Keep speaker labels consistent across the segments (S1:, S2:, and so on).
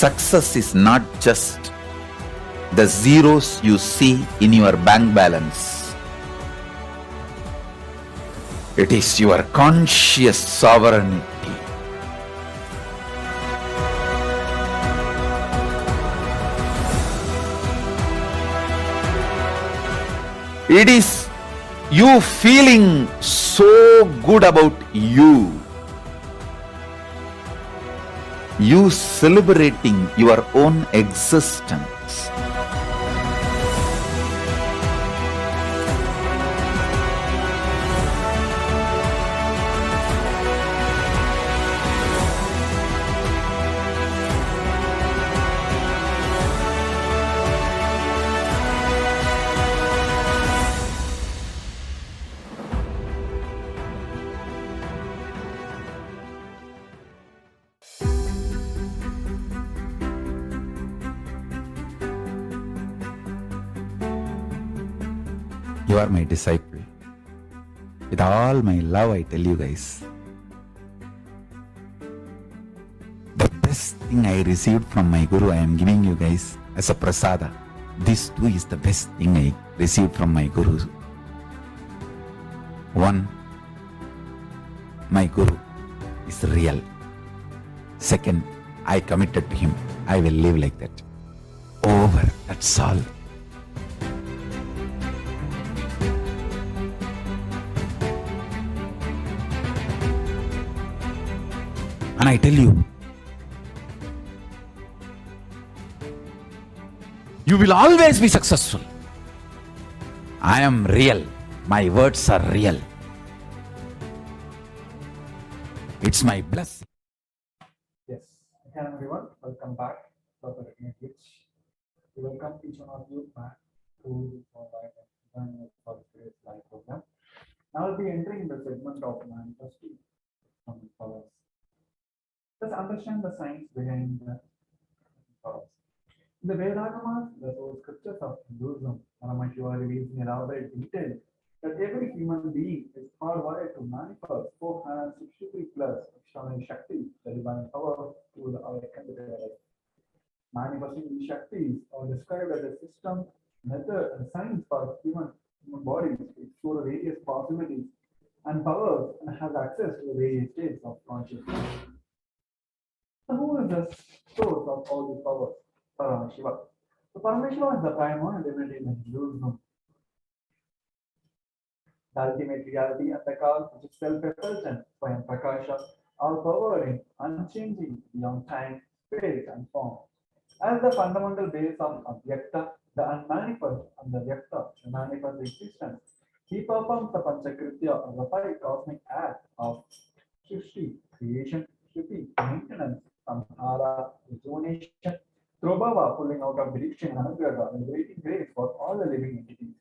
S1: success is not just the zeros you see in your bank balance. It is your conscious sovereignty. It is you feeling so good about you. You celebrating your own existence. You are my disciple. With all my love, I tell you guys, the best thing I received from my Guru, I am giving you guys as a prasada. This too is the best thing I received from my Guru. One, my Guru is real. Second, I committed to him. I will live like that. Over. That's all. And I tell you, you will always be successful. I am real. My words are real. It's my blessing.
S2: Yes. Hello everyone. Welcome back to our Twitch. We welcome each one of you back to our today's live program. Now we'll be entering the segment of manifesting from powers. Let's understand the science behind the powers. In the Vedagamas, the source scriptures of Hinduism, Paramashivoham reveals in elaborate detail that every human being is hardwired to manifest 463 plus external Shakti, the divine power, through the awakened life. Manifesting these Shaktis are described as a system, method, and science for human bodies to explore various possibilities and powers and has access to the various states of consciousness. So who is the source of all these powers? Paramashiva. So Paramashiva is the primary divinity in Hinduism. The ultimate reality and the cause, which is self-effulgent, Swayam Prakasha, are powering, unchanging beyond time, space, and form. As the fundamental base of Avyakta, the unmanifest, and the Vyakta, the manifest existence, he performs the Panchakritya, or the five cosmic acts of Srishti, creation, Shruti, maintenance, Samhara, rejuvenation, Trobhava, pulling out of direction, and Anugraha, liberating grace for all the living entities.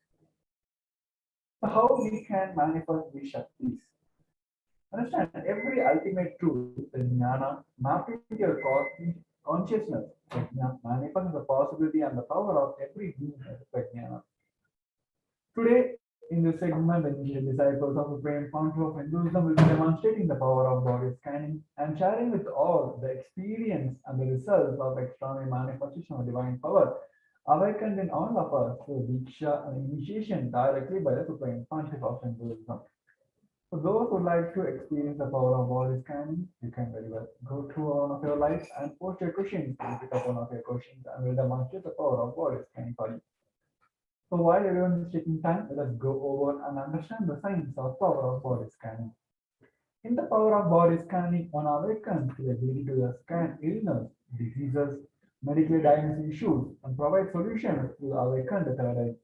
S2: So how we can manifest these Shaktis? Understand, every ultimate truth, the Jnana, mapping your consciousness, Prajna, manifests the possibility and the power of every being as Prajnana. Today, in this segment, the initial disciples of Supreme Pontiff of Hinduism will be demonstrating the power of body scanning and sharing with all the experience and the results of extraordinary manifestation of divine power awakened in all of us through Diksha and initiation directly by the Supreme Pontiff of Hinduism. For those who like to experience the power of body scanning, you can very well go through one of your lives and post your questions. We'll pick up one of your questions and we'll demonstrate the power of body scanning for you. So while everyone is taking time, let us go over and understand the science of power of body scanning. In the power of body scanning, one awakens to the ability to scan illness, diseases, medically diagnosed issues, and provide solutions to the awakened third eye.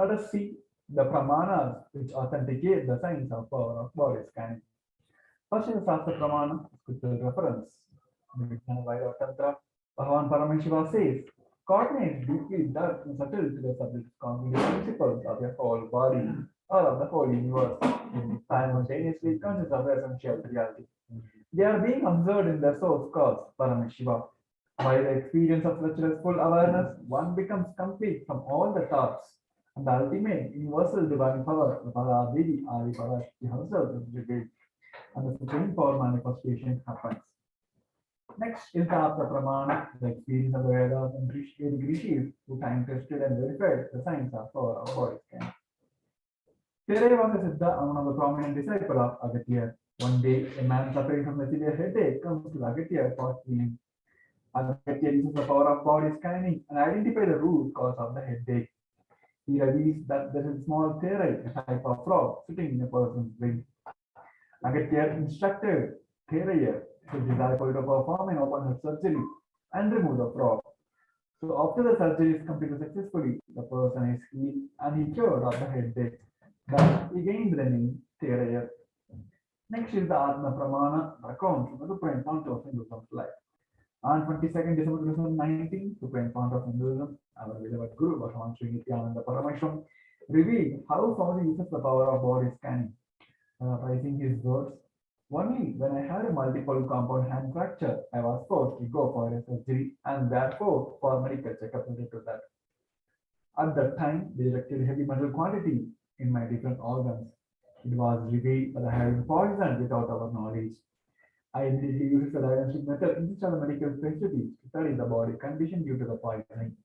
S2: Let us see the pramanas which authenticate the science of power of body scanning. First is the Shastra Pramana, scriptural reference. Tantra, Bhagavan Paramashivam says, coordinate deeply dark and subtle to the subject cognitive principles of your whole body or of the whole universe, simultaneously conscious of their essential reality. They are being observed in their source cause, Paramashiva. By the experience of such full awareness, one becomes complete from all the thoughts, and the ultimate universal divine power, the Paradidi Adi Parashi herself is revealed, and the supreme power manifestation happens. Next is the Apta Pramana, the experience of the Vedas and Vedic rishis who time tested and verified the science of power of body scan. Tere was a Siddha, one of the prominent disciples of Agastya. One day, a man suffering from a severe headache comes to Agastya for healing. Agastya uses the power of body scanning and identify the root cause of the headache. He reveals that there is a small therai, a type of frog, sitting in a person's brain. Agastya instructed Theraya, his disciple, to perform an open heart surgery and remove the frog. So after the surgery is completed successfully, the person is healed and he cured of the headache. Thus, he gained the name Theraya. Next is the Atma Pramana, the account from the Supreme Pontiff of Hinduism's life. On 22nd December 2019, Supreme Pontiff of Hinduism, our beloved Guru Bhagavan Paramashivam, revealed how Swami uses the power of body scanning. Paraphrasing his words, only when I had a multiple compound hand fracture, I was forced to go for a surgery and therefore for medical checkup related to that. At that time, they detected heavy metal quantity in my different organs. It was revealed that I had been poisoned without our knowledge. I immediately used the diagnostic method instead of medical facilities to study the body condition due to the poisoning.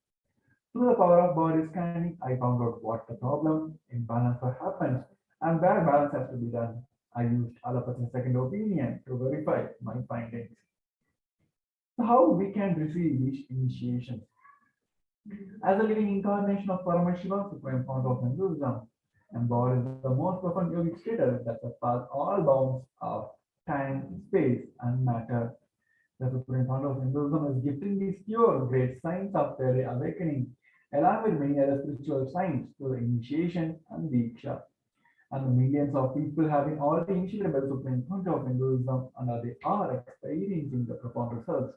S2: Through the power of body scanning, I found out what the problem, imbalance what happens, and where balance has to be done. I used allopathy second opinion to verify my findings. So how we can receive these initiations? As a living incarnation of Paramashivoham, Supreme Pontiff of Hinduism, embodies the most profound yogic status that surpasses all bounds of time, space, and matter. The Supreme Pontiff of Hinduism is gifting these pure, great signs of their awakening, along with many other spiritual signs to the initiation and Diksha. And the millions of people have been already initiated by the Supreme Pontiff of Hinduism, and they are experiencing the profound results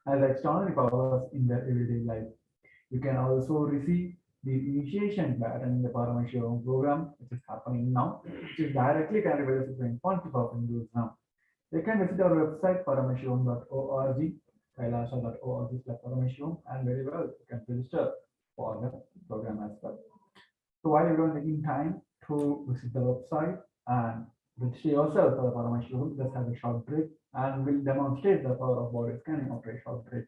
S2: as extraordinary powers in their everyday life. You can also receive the initiation by attending the Paramashivoham program, which is happening now, which is directly carried by the Supreme Pontiff of Hinduism. You can visit our website paramashivoham.org, kailasa.org/Paramashivoham, and very well you can register for the program as well. So while you're taking time to visit the website and register yourself for the Paramashivoham, just have a short break and we'll demonstrate the power of body scanning after a short break.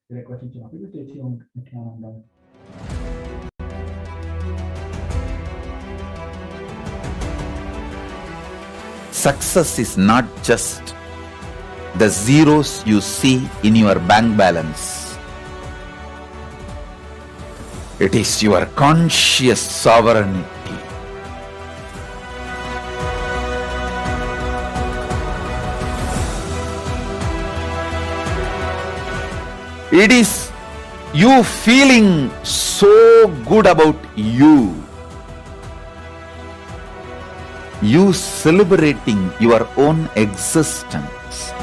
S2: We request each of you to stay tuned. Nityananda.
S1: Success is not just the zeros you see in your bank balance. It is your conscious sovereignty. It is you feeling so good about you. You celebrating your own existence.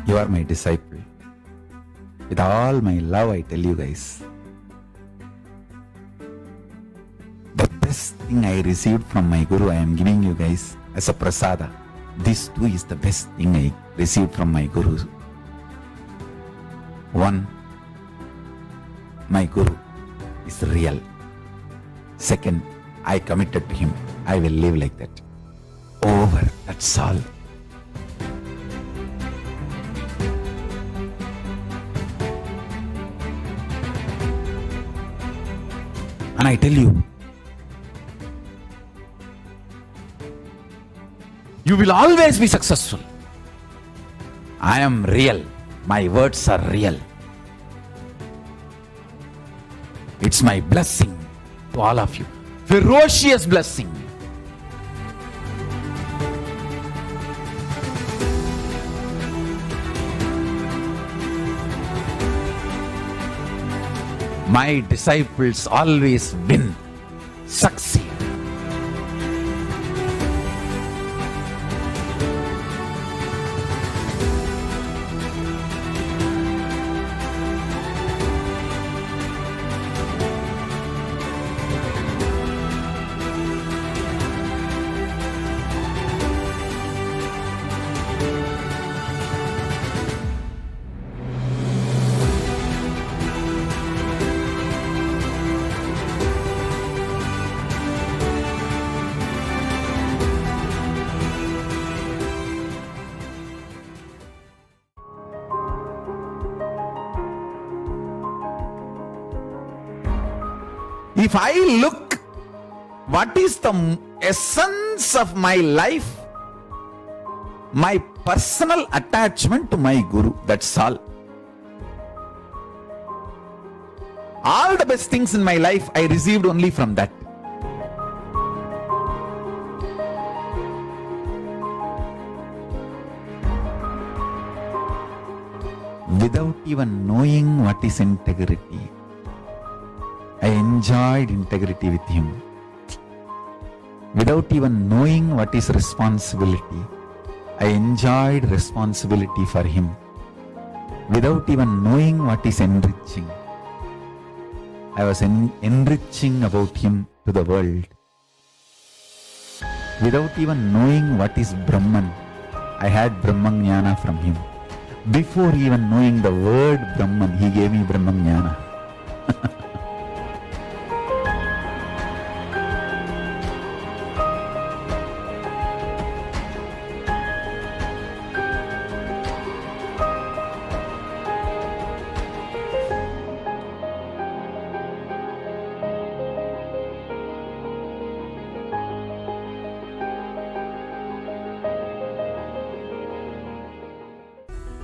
S1: You are my disciple. With all my love, I tell you guys, the best thing I received from my Guru, I am giving you guys as a prasada. This too is the best thing I received from my Guru. One, my Guru is real. Second, I committed to him. I will live like that. Over. That's all. And I tell you, you will always be successful. I am real. My words are real. It's my blessing to all of you. Ferocious blessing. My disciples always win, succeed. If I look, what is the essence of my life? My personal attachment to my Guru, that's all. All the best things in my life I received only from that. Without even knowing what is integrity, I enjoyed integrity with him. Without even knowing what is responsibility, I enjoyed responsibility for him. Without even knowing what is enriching, I was enriching about him to the world. Without even knowing what is Brahman, I had Brahman Jnana from him. Before even knowing the word Brahman, he gave me Brahman Jnana.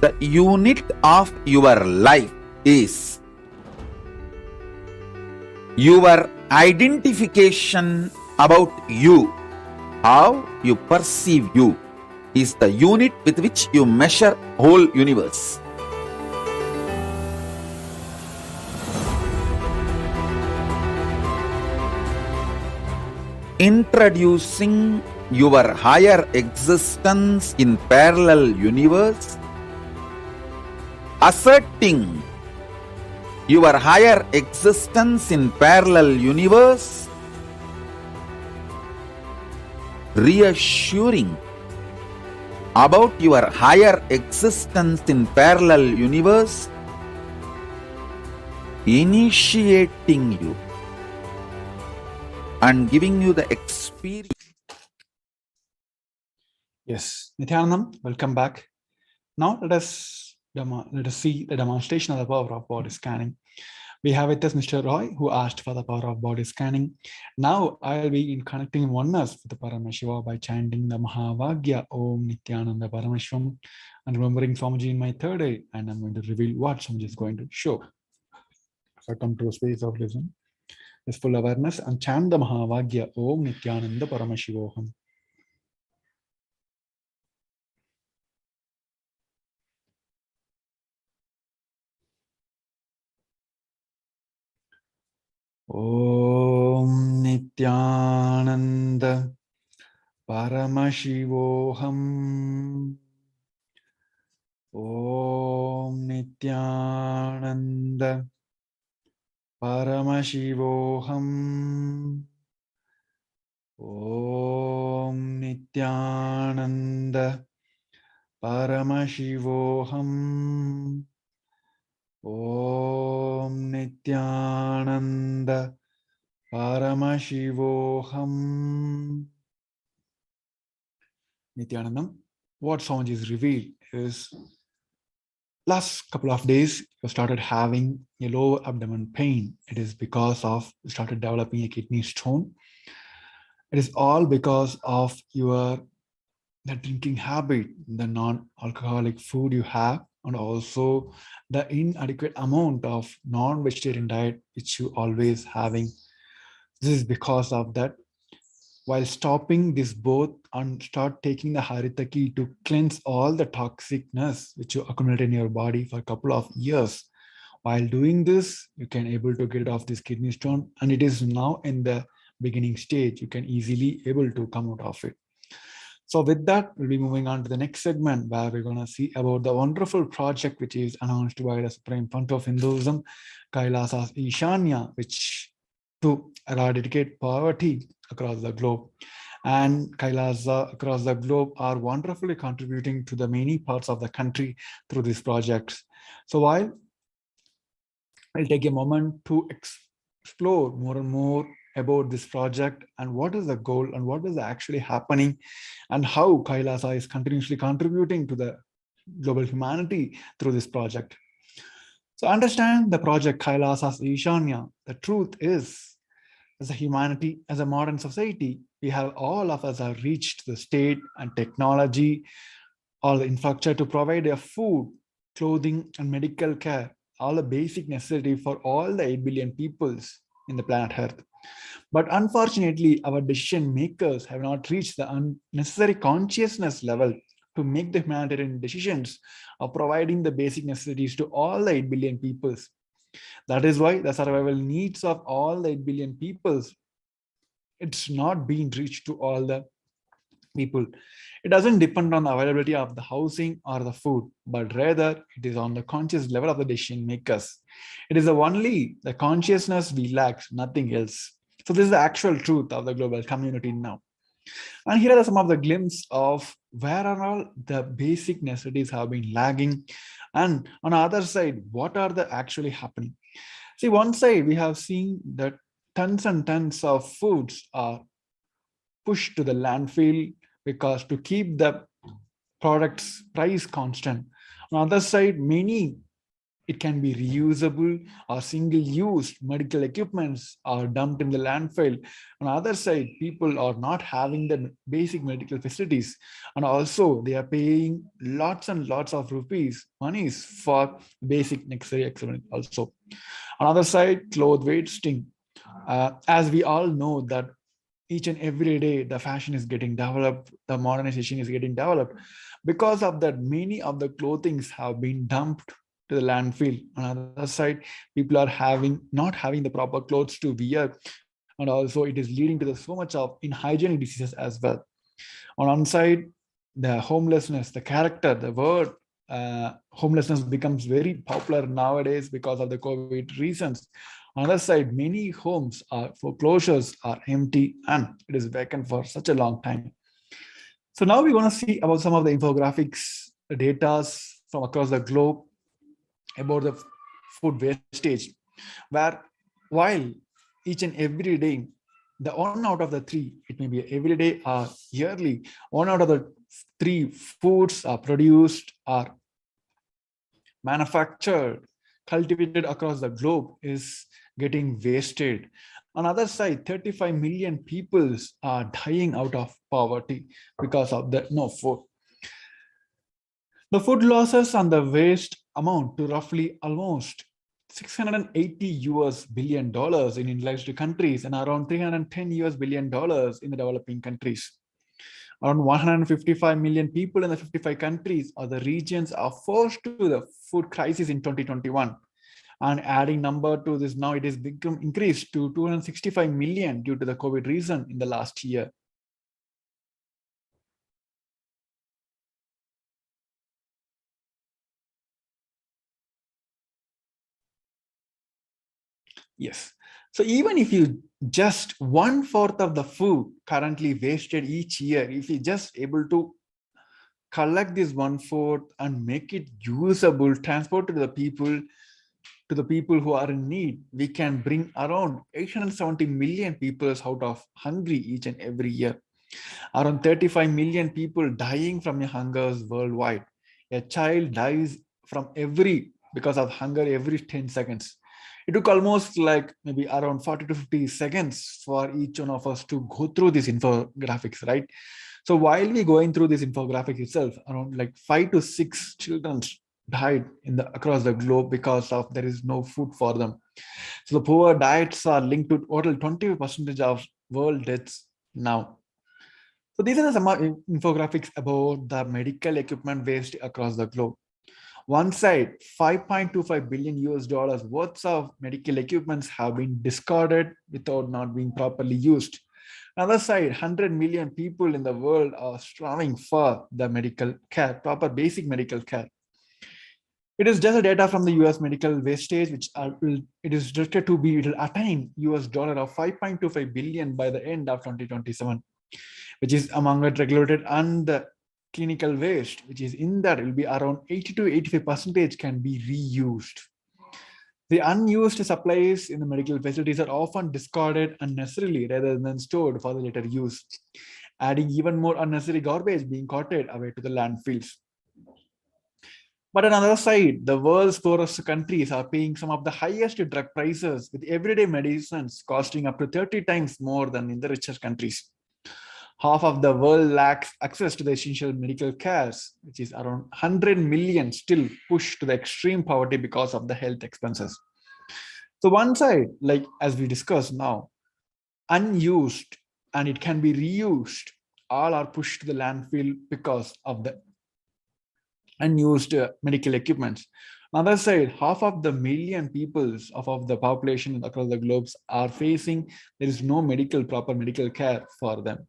S1: The unit of your life is your identification about you. How you perceive you is the unit with which you measure whole universe. Introducing your higher existence in parallel universe, asserting your higher existence in parallel universe, reassuring about your higher existence in parallel universe, initiating you and giving you the experience.
S2: Yes, Nithyanandam, welcome back. Now let us see the demonstration of the power of body scanning. We have with us Mr. Roy, who asked for the power of body scanning. Now I will be in connecting oneness with the Paramashiva by chanting the Mahavagya Om Nityananda Paramashivam and remembering Swamiji in my third eye, and I'm going to reveal what Swamiji is going to show. So come to a space of listen, this full awareness, and chant the Mahavagya Om Nityananda Paramashivoham. Om Nityananda Paramashivoham. Om Nityananda Paramashivoham. Om Nityananda Paramashivoham. Om Nityananda Paramashivoham. Nityanandam, what Swamiji is revealed is last couple of days you started having a lower abdomen pain. It is because of you started developing a kidney stone. It is all because of the drinking habit, the non-alcoholic food you have, and also the inadequate amount of non-vegetarian diet which you always having. This is because of that. While stopping this both and start taking the Haritaki to cleanse all the toxicness which you accumulate in your body for a couple of years. While doing this, you can able to get off this kidney stone, and it is now in the beginning stage. You can easily able to come out of it. So with that, we'll be moving on to the next segment where we're going to see about the wonderful project which is announced by the Supreme Pontiff of Hinduism, Kailasa's Ishanya, which to eradicate poverty across the globe. And Kailasa across the globe are wonderfully contributing to the many parts of the country through these projects. So while I'll take a moment to explore more and more about this project and what is the goal and what is actually happening and how Kailasa is continuously contributing to the global humanity through this project. So understand the project Kailasa's Ishanya. The truth is
S3: as a humanity, as a modern society, we have all of us have reached the state and technology or the infrastructure to provide a food, clothing, and medical care, all the basic necessity for all the 8 billion peoples in the planet Earth. But unfortunately, our decision makers have not reached the necessary consciousness level to make the humanitarian decisions of providing the basic necessities to all the 8 billion peoples. That is why the survival needs of all the 8 billion peoples, it's not being reached to all the people. It doesn't depend on the availability of the housing or the food, but rather it is on the conscious level of the decision makers. It is only the consciousness we lack, nothing else. So this is the actual truth of the global community now. And here are some of the glimpses of where are all the basic necessities have been lagging. And on the other side, what are the actually happening? See, one side we have seen that tons and tons of foods are pushed to the landfill because to keep the product's price constant. On the other side, many it can be reusable or single-use medical equipments are dumped in the landfill. On the other side, people are not having the basic medical facilities, and also they are paying lots and lots of rupees, monies for basic necessary equipment also. On the other side, cloth wasting. As we all know that each and every day the fashion is getting developed, the modernization is getting developed. Because of that, many of the clothings have been dumped to the landfill. On the other side, people are not having the proper clothes to wear, and also it is leading to so much of unhygienic diseases as well. On one side, the homelessness, the character, the word homelessness becomes very popular nowadays because of the COVID reasons. On the other side, many homes are foreclosures are empty and it is vacant for such a long time. So now we're going to see about some of the infographics, data from across the globe about the food wastage, where while each and every day, the 1 out of the 3, it may be every day or yearly, 1 out of the 3 foods are produced or manufactured, cultivated across the globe is getting wasted. On the other side, 35 million people are dying out of poverty because of the no food. The food losses and the waste amount to roughly almost $680 billion in industrialized countries and around $310 billion in the developing countries. Around 155 million people in the 55 countries or the regions are forced to the food crisis in 2021. And adding number to this, now it has become increased to 265 million due to the COVID reason in the last year. Yes. So even if you just 1/4 of the food currently wasted each year, if you just able to collect this 1/4 and make it usable, transport to the people who are in need, we can bring around 870 million people out of hungry each and every year. Around 35 million people dying from hungers worldwide. A child dies because of hunger every 10 seconds. It took almost like maybe around 40 to 50 seconds for each one of us to go through these infographics, right? So while we going through this infographic itself, around like 5 to 6 children died across the globe because of there is no food for them. So the poor diets are linked to total 20% of world deaths now. So these are some infographics about the medical equipment waste across the globe. One side, $5.25 billion worth of medical equipments have been discarded without not being properly used. Another side, 100 million people in the world are striving for the medical care, proper basic medical care. It is just a data from the US medical wastage, which it is projected to be, it will attain $5.25 billion by the end of 2027, which is among it regulated and the clinical waste, which is in that it will be around 80 to 85% can be reused. The unused supplies in the medical facilities are often discarded unnecessarily rather than stored for the later use, adding even more unnecessary garbage being carted away to the landfills. But on the other side, the world's poorest countries are paying some of the highest drug prices, with everyday medicines costing up to 30 times more than in the richer countries. Half of the world lacks access to the essential medical care, which is around 100 million still pushed to the extreme poverty because of the health expenses. So one side, like as we discussed now, unused and it can be reused, all are pushed to the landfill because of the unused medical equipment. On the other side, half of the million peoples of the population across the globes are facing, there is no proper medical care for them.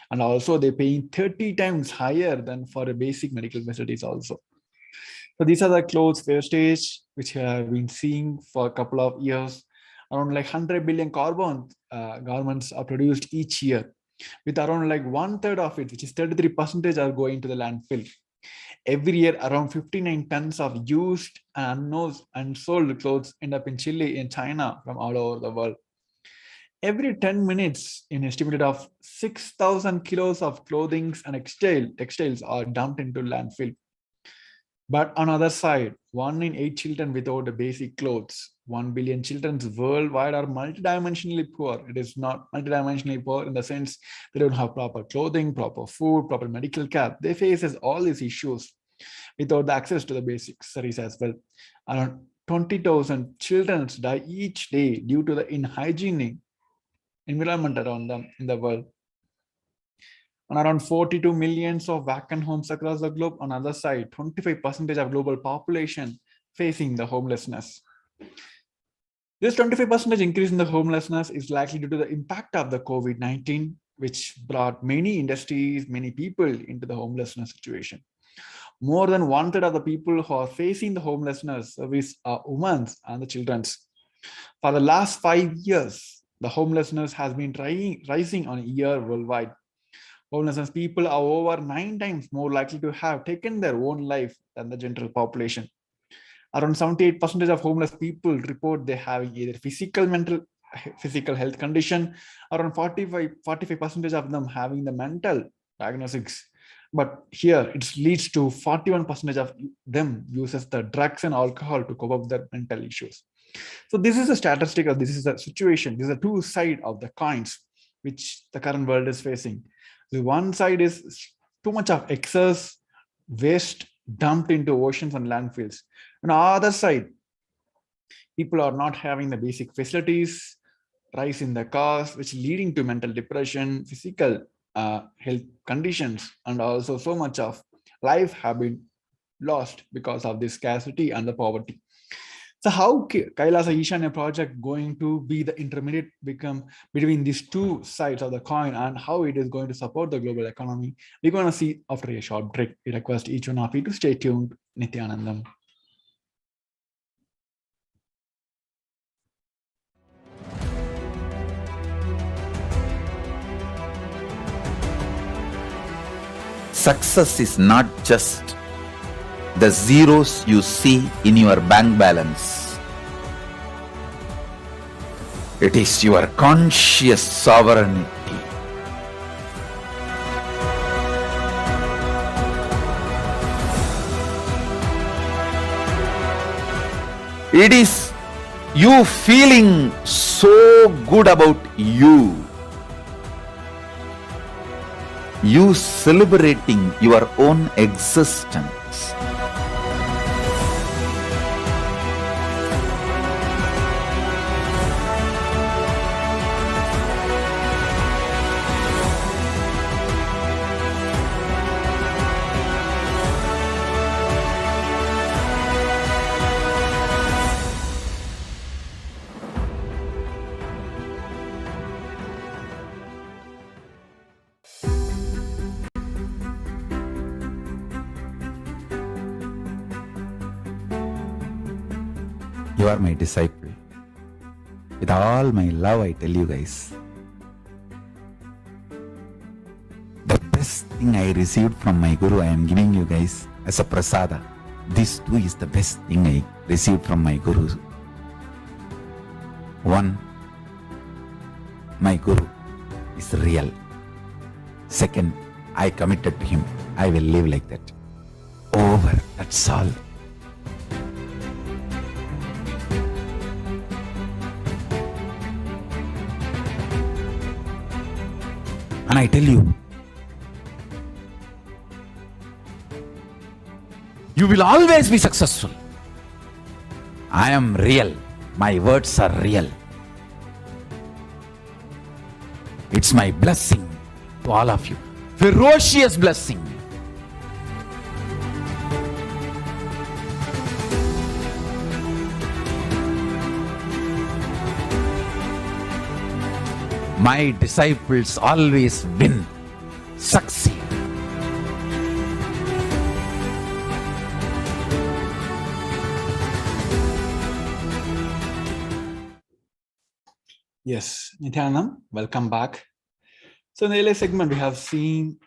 S3: And also they're paying 30 times higher than for a basic medical facilities also. So these are the clothes wastage, which we have been seeing for a couple of years. Around like 100 billion carbon garments are produced each year, with around like 1/3 of it, which is 33%, are going to the landfill. Every year, around 59 tons of used and unsold clothes end up in Chile, in China, from all over the world. Every 10 minutes, an estimated of 6,000 kilos of clothing and textiles are dumped into landfill. But on the other side, 1 in 8 children without the basic clothes. 1 billion children worldwide are multidimensionally poor. It is not multidimensionally poor in the sense they don't have proper clothing, proper food, proper medical care. They face all these issues without the access to the basic necessities as well. Around 20,000 children die each day due to the unhygienic environment around them in the world. And around 42 millions of vacant homes across the globe. On the other side, 25% of global population facing the homelessness. This 25% increase in the homelessness is likely due to the impact of the COVID-19, which brought many industries, many people into the homelessness situation. More than 1/3 of the people who are facing the homelessness service are women and the children. For the last 5 years, the homelessness has been rising on a year worldwide. Homelessness people are over 9 times more likely to have taken their own life than the general population. Around 78% of homeless people report they having either physical health condition. Around 45% of them having the mental diagnostics. But here it leads to 41% of them uses the drugs and alcohol to cope up with their mental issues. So this is a statistic, or this is a situation. These are two sides of the coins which the current world is facing. The one side is too much of excess waste dumped into oceans and landfills. On the other side, people are not having the basic facilities, rise in the cost, which leading to mental depression, physical health conditions, and also so much of life have been lost because of this scarcity and the poverty. So how Kailasa Ishanya project going to be the intermediate between these two sides of the coin, and how it is going to support the global economy? We're going to see after a short break. We request each one of you to stay tuned. Nithyanandam.
S1: Success is not just the zeros you see in your bank balance. It is your conscious sovereignty. It is you feeling so good about you. You celebrating your own existence. You are my disciple. With all my love, I tell you guys, the best thing I received from my Guru, I am giving you guys as a prasada. This too is the best thing I received from my Guru. One, my Guru is real. Second, I committed to him. I will live like that. Over. That's all. And I tell you, you will always be successful. I am real. My words are real. It's my blessing to all of you. Ferocious blessing. My disciples always win, succeed.
S3: Yes, Nithyanandam, welcome back. So in the earlier segment, we have seen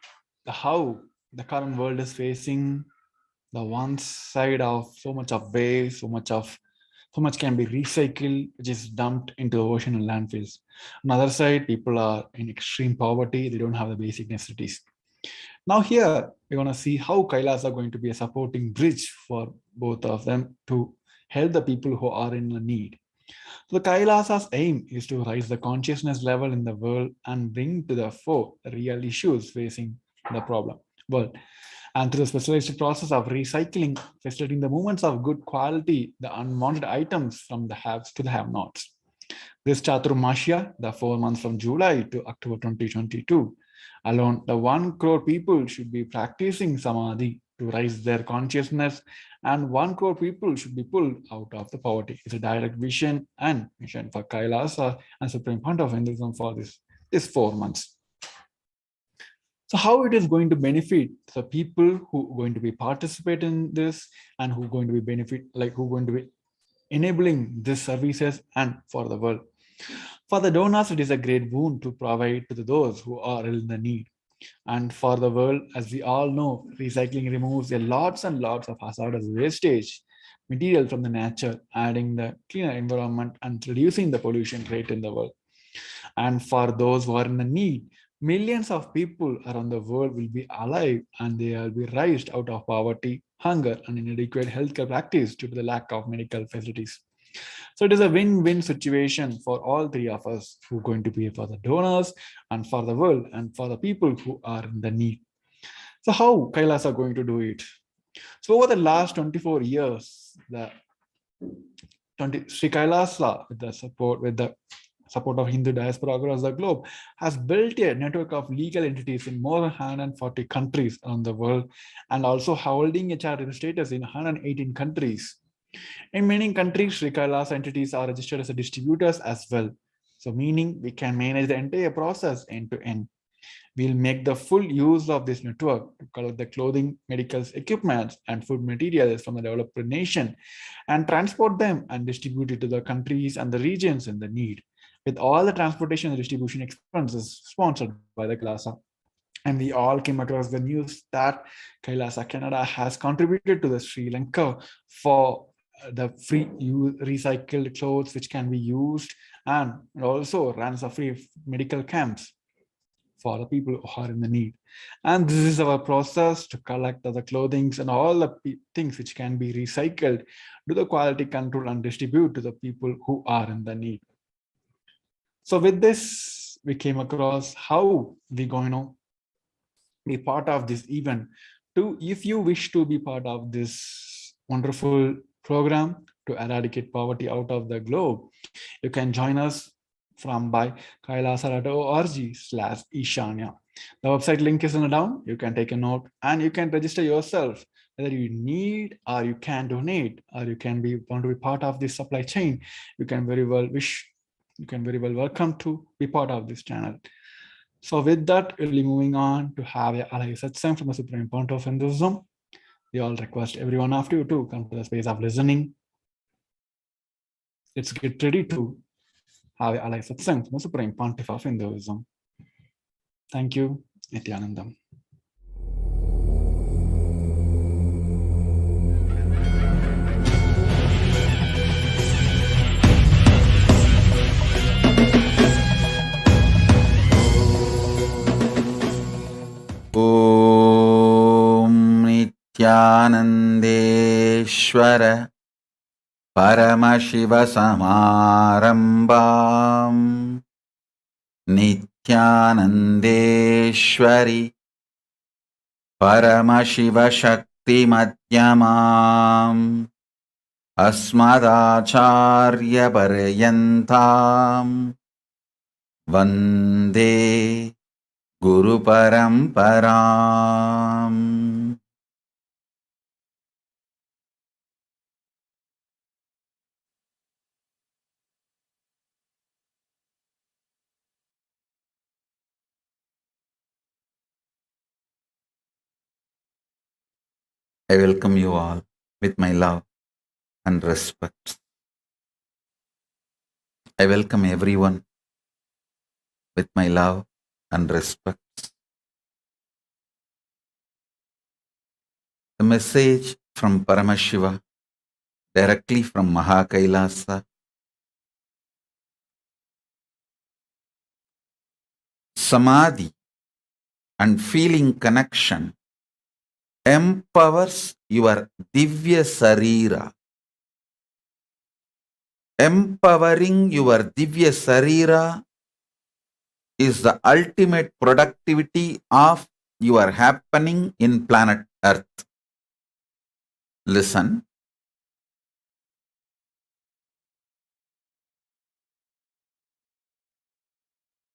S3: how the current world is facing the one side of so much of waste, so much can be recycled, which is dumped into the ocean and landfills. Another side, people are in extreme poverty, they don't have the basic necessities. Now here, we're going to see how Kailasa are going to be a supporting bridge for both of them to help the people who are in need. So the Kailasa's aim is to raise the consciousness level in the world and bring to the fore the real issues facing the world. And through the specialized process of recycling, facilitating the movements of good quality, the unwanted items from the haves to the have-nots. This Chaturmasya, the 4 months from July to October 2022, alone the 1 crore people should be practicing Samadhi to raise their consciousness, and 1 crore people should be pulled out of the poverty. It's a direct vision and mission for Kailasa and Supreme Pontiff of Hinduism for this 4 months. So how it is going to benefit the people who are going to be participate in this and who are going to be who are going to be enabling these services and for the world. For the donors, it is a great boon to provide to those who are in the need. And for the world, as we all know, recycling removes lots and lots of hazardous wastage material from the nature, adding the cleaner environment and reducing the pollution rate in the world. And for those who are in the need, millions of people around the world will be alive and they will be raised out of poverty, hunger, and inadequate healthcare practice due to the lack of medical facilities. So it is a win-win situation for all three of us who are going to be for the donors and for the world and for the people who are in the need. So how Kailasa are going to do it? So over the last 24 years, Sri Kailasa, with the support of Hindu diaspora across the globe, has built a network of legal entities in more than 140 countries around the world, and also holding a charitable status in 118 countries. In many countries, Sri Kailasa entities are registered as distributors as well. So meaning we can manage the entire process end to end. We'll make the full use of this network to collect the clothing, medical equipment, and food materials from the developed nation and transport them and distribute it to the countries and the regions in the need, with all the transportation and distribution expenses sponsored by the Kailasa. And we all came across the news that Kailasa Canada has contributed to the Sri Lanka for the free recycled clothes which can be used, and it also runs a free medical camps for the people who are in the need. And this is our process to collect the clothing and all the things which can be recycled, do the quality control and distribute to the people who are in the need. So with this, we came across how we're going to be part of this event. If you wish to be part of this wonderful program to eradicate poverty out of the globe, you can join us by kailasa.org/Ishanya. The website link is in the down. You can take a note and you can register yourself, whether you need or you can donate or you want to be part of this supply chain. You can very well welcome to be part of this channel. So with that, we'll be moving on to have a Satsang from the Supreme Pontiff of Hinduism. We all request everyone after you to come to the space of listening. Let's get ready to have a Satsang from the Supreme Pontiff of Hinduism. Thank you, Nithyanandam.
S1: Nityanandeshwar Paramashiva Samarambam नित्यानन्देश्वरि परमशिवशक्तिमध्यमाम् अस्मदाचार्यपर्यन्ताम् वन्दे गुरुपरम्पराम्. I welcome you all with my love and respect. I welcome everyone with my love and respect. The message from Paramashiva, directly from Kailasa. Samadhi and feeling connection empowers your Divya Sarira. Empowering your Divya Sarira is the ultimate productivity of your happening in planet Earth. Listen.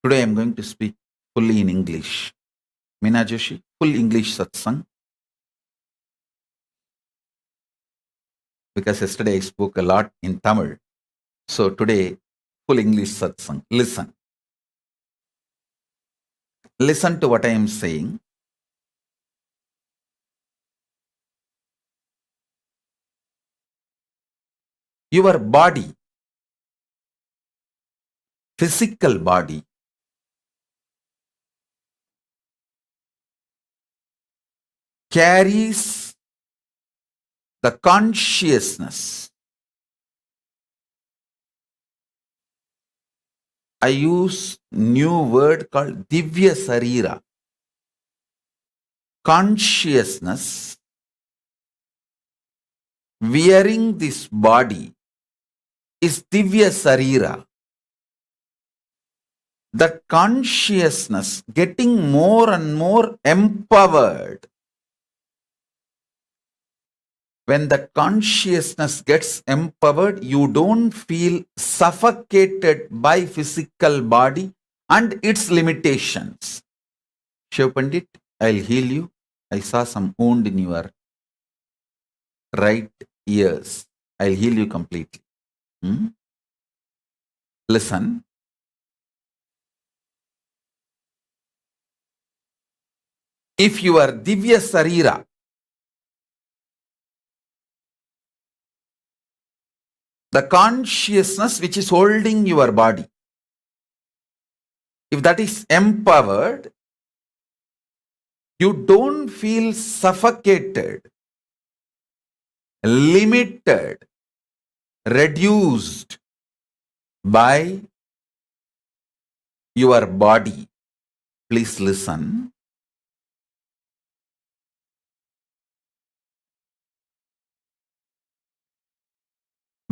S1: Today I am going to speak fully in English. Meena Joshi, full English satsang. Because yesterday I spoke a lot in Tamil. So today, full English satsang. Listen. Listen to what I am saying. Your body, physical body, carries the consciousness. I use new word called Divya Sarira. Consciousness wearing this body is Divya Sarira. That consciousness getting more and more empowered. When the consciousness gets empowered, you don't feel suffocated by physical body and its limitations. Shiv Pandit, I'll heal you. I saw some wound in your right ears. I'll heal you completely. Listen. If you are Divya Sarira, the consciousness which is holding your body, if that is empowered, you don't feel suffocated, limited, reduced by your body. Please listen.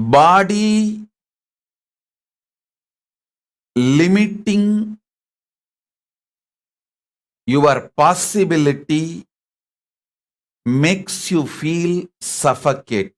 S1: Body limiting your possibility makes you feel suffocated.